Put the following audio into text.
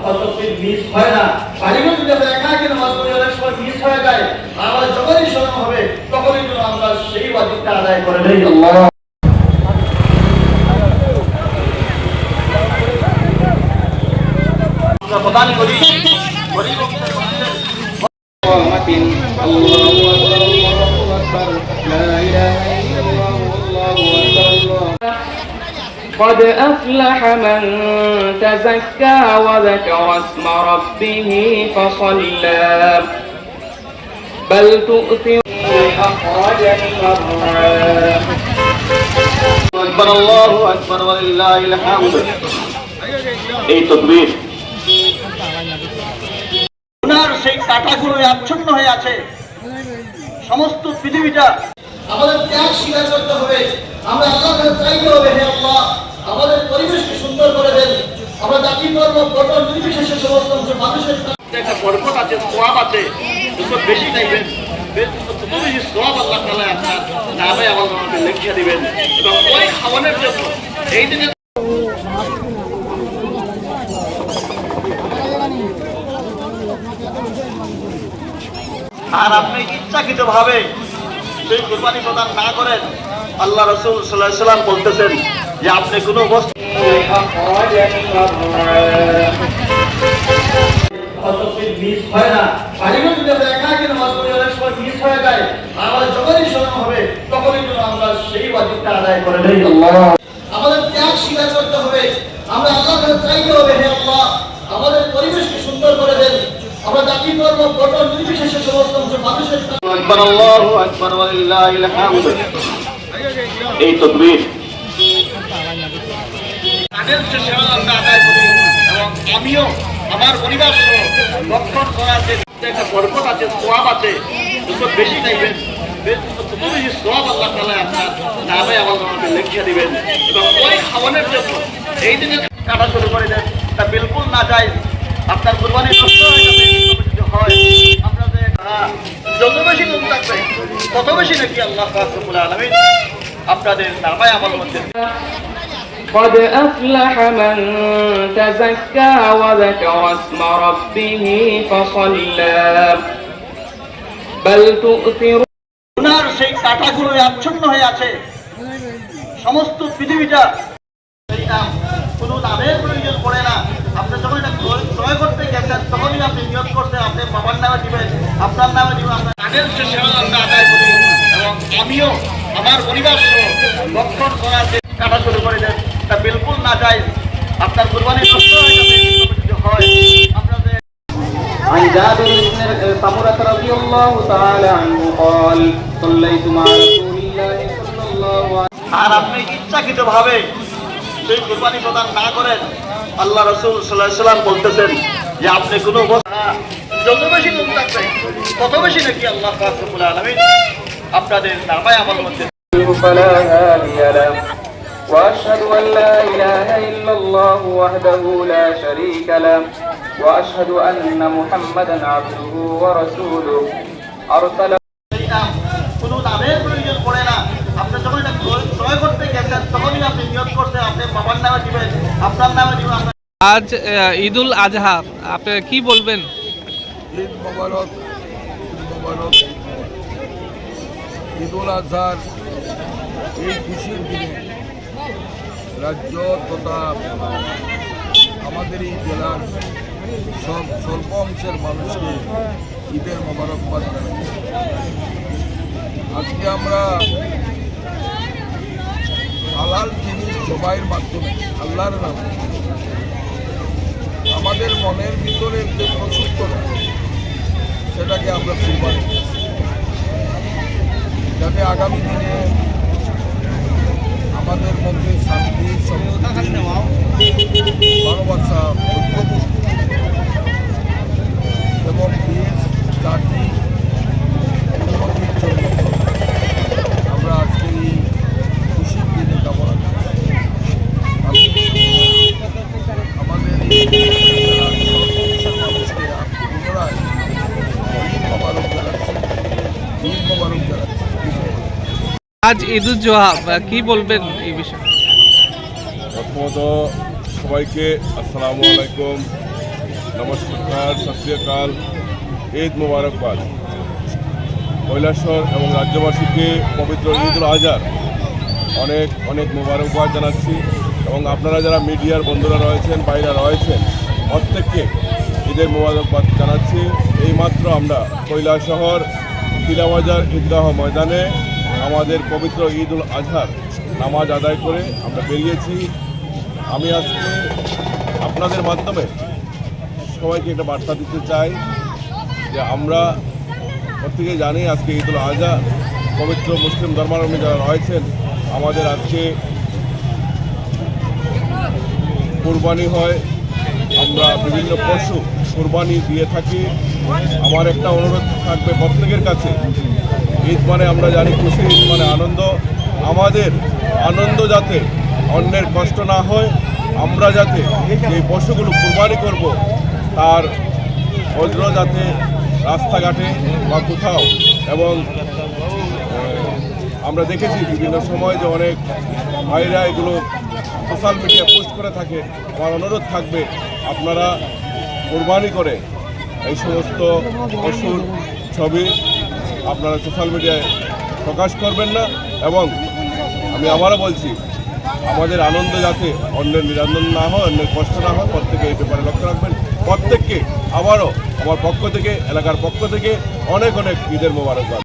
ততক্ষণ মিস হয় না। বাড়িঘর যদি আমরা একা একা নামাজ পড়ি অনেক সময় মিস হয়ে যায়। আমার যখনই স্মরণ হবে তখনই যেন আমরা সেই ওয়াজিবটা আদায় করে নেই। আল্লাহ প্রদান করি। قد أفلح من تزكى وذكر اسم ربه فصلى بل تؤثرون أخرج المرعى أكبر الله أكبر ولله الحمد। এই তাকবীর গুনার সেই কাঁটাগুলো আচ্ছন্ন হয়ে আছে। সমস্ত পৃথিবীটা আমাদের ত্যাগ স্বীকার করতে হবে। আমরা আল্লাহর কাছে চাইতে হবে, হে আল্লাহ আমাদের পরিবেশকে সুন্দর করে দেন। আমরা জাতি ধর্ম গঠন নির্বিশেষে সমস্ত মানুষের একটা বরকত আছে, সওয়াব আছে। যত বেশি চাইবেন তত বেশি সওয়াব আল্লাহ তাআলা আপনার নামে আমাকে লিখে দিবেন। এবং ওই খাওয়ানোর জন্য এই দিনে আর আপনি ইচ্ছাকৃত ভাবে সেই কুরবানি প্রদান না করেন, আল্লাহ রাসূল সাল্লাল্লাহু আলাইহি ওয়াসাল্লাম বলতেছেন যে আপনি কোনো বস্তু মিস হয় না। বাড়িঘর যদি আমরা একা একা নামাজ পড়ি অনেক সময় মিস হয়ে যায়। আমার যখনই স্মরণ হবে তখনই যেন আমরা সেই ওয়াজিবটা আদায় করে নেই। আল্লাহ আমাদের ত্যাগ স্বীকার করতে হবে। আমরা আল্লাহর কাছে চাইতে হবে, হে আল্লাহ আমাদের পরিবেশকে সুন্দর করে দেন। আমরা জাতি ধর্ম গঠন নির্বিশেষে সমস্ত মানুষের আকবার আল্লাহু আকবার ওয়ালিল্লাহিল হামদ। এই তাকবীর তাদের সেবা আমরা আদায় করি এবং আমিও আমার পরিবার সহ রক্ষণ করার যে একটা বরকত আছে, সওয়াব আছে। যত বেশি চাইবেন তত বেশি সওয়াব আল্লাহ তাআলা আপনার নামে আমাকে লিখে দিবেন। এবং ওই খাওয়ানোর জন্য এই দিনে কাটা শুরু করে দেন, তা বিলকুল না যায়। আপনার কুরবানি নষ্ট হয়ে যাবে হয়। আপনাদের যত বেশি লোক থাকবে তত বেশি নাকি আল্লাহ পাক রব্বুল আলামিন আপনাদের নামায় আমল মধ্যে। قد أفلح من تزكى وذكر اسم ربه فصلى بل تؤثرون গুনার সেই কাঁটাগুলো আচ্ছন্ন হয়ে আছে। সমস্ত পৃথিবীটা সেই নাম, কোনো নামের প্রয়োজন পড়ে না। আপনি যখন এটা ক্রয় করতে গেছেন তখনই আপনি নিয়ত করতে আপনি বাবার নামে দিবেন, আপনার নামে দিবেন। আমরা তাদের সেবা আমরা আদায় করি এবং আমিও আমার পরিবার সহ রক্ষণ করার যে কাটা শুরু করে দেন, তা বিলকুল না যায়। আপনার কুরবানি নষ্ট হয়ে যাবে হয়। আপনাদের عن جابر بن سمرة رضي الله تعالى عنه قال صليت مع رسول الله صلى الله عليه وسلم। আর আপনি ইচ্ছাকৃত ভাবে সেই কুরবানি প্রদান না করেন, আল্লাহ রাসূল সাল্লাল্লাহু আলাইহি ওয়াসাল্লাম বলতেছেন যে আপনি কোনো যত বেশি লোক থাকবে তত বেশি নাকি আল্লাহ পাক রব্বুল আলামিন আপনাদের নামায় আমল মধ্যে। فلا هادي له وأشهد أن لا إله إلا الله وحده لا شريك له وأشهد أن محمدا عبده ورسوله أرسله কোনো নামের প্রয়োজন পড়ে না। আপনি যখন এটা ক্রয় করতে গেছেন তখনই আপনি নিয়ত করতে আপনি বাবার নামে দিবেন, আপনার নামে দিবেন। আজ ঈদুল আজহা, আপনি কি বলবেন? ঈদ মোবারক, মোবারক। ঈদুল আজহার এই খুশির দিনে রাজ্য তথা আমাদের এই জেলার সব স্বল্প অংশের মানুষকে ঈদের মোবারকবাদ জানাই। আজকে আমরা হালাল জিনিস জবাইয়ের মাধ্যমে আল্লাহর নামে আমাদের মনের ভিতরের যে প্রসূততা সেটাকে আমরা কুরবানি দিচ্ছি, যাতে আগামী দিনে আমাদের মধ্যে শান্তি, সম্প্রীতি, ভালোবাসা, এবং দেশ জাতি উন্নতির জন্য আমরা আজকে এই খুশির দিনে কামনা করছি। আমাদের মানুষকে পুনরায় ঈদ মোবারক জানাচ্ছি, ঈদ মোবারক জানাচ্ছি। আজ ঈদুল জোহা, কি বলবেন এই বিষয়ে? প্রথমত সবাইকে আসসালামু আলাইকুম। নমস্কার, সত শ্রী আকাল, ঈদ মোবারকবাদ। কৈলাসহর এবং রাজ্যবাসীকে পবিত্র ঈদ উল আজহার অনেক অনেক মোবারকবাদ জানাচ্ছি এবং আপনারা যারা মিডিয়ার বন্ধুরা রয়েছেন, বাইরে রয়েছেন, প্রত্যেককে ঈদের মোবারকবাদ জানাচ্ছি। এইমাত্র আমরা কৈলাসহর টিলাবাজার ঈদগাহ ময়দানে আমাদের পবিত্র ঈদ উল আজহার নামাজ আদায় করে আমরা বেরিয়েছি। আমি আজকে আপনাদের মাধ্যমে সবাইকে একটা বার্তা দিতে চাই যে আমরা প্রত্যেকে জানি আজকে ঈদ উল আজহা, পবিত্র মুসলিম ধর্মাবলম্বী যারা রয়েছেন, আমাদের আজকে কোরবানি হয়, আমরা বিভিন্ন পশু কোরবানি দিয়ে থাকি। আমার একটা অনুরোধ থাকবে প্রত্যেকের কাছে, ঈদ মানে আমরা জানি খুশি, ঈদ মানে আনন্দ। আমাদের আনন্দ যাতে অন্যের কষ্ট না হয়, আমরা যাতে এই পশুগুলো কোরবানি করব তার অজর যাতে রাস্তাঘাটে বা কোথাও, এবং আমরা দেখেছি বিভিন্ন সময় যে অনেক ভাইরা এগুলো সোশ্যাল মিডিয়া পোস্ট করে থাকে। আমার অনুরোধ থাকবে আপনারা কোরবানি করে এই সমস্ত পশুর ছবি আপনারা সোশ্যাল মিডিয়ায় প্রকাশ করবেন না। এবং আমি আবারও বলছি, আমাদের আনন্দ যাতে অন্যের নিরানন্দ না হয়, অন্যের কষ্ট না হয়, প্রত্যেকে এই ব্যাপারে লক্ষ্য রাখবেন। প্রত্যেককে আবারও আমার পক্ষ থেকে, এলাকার পক্ষ থেকে অনেক অনেক ঈদের মোবারকবাদ।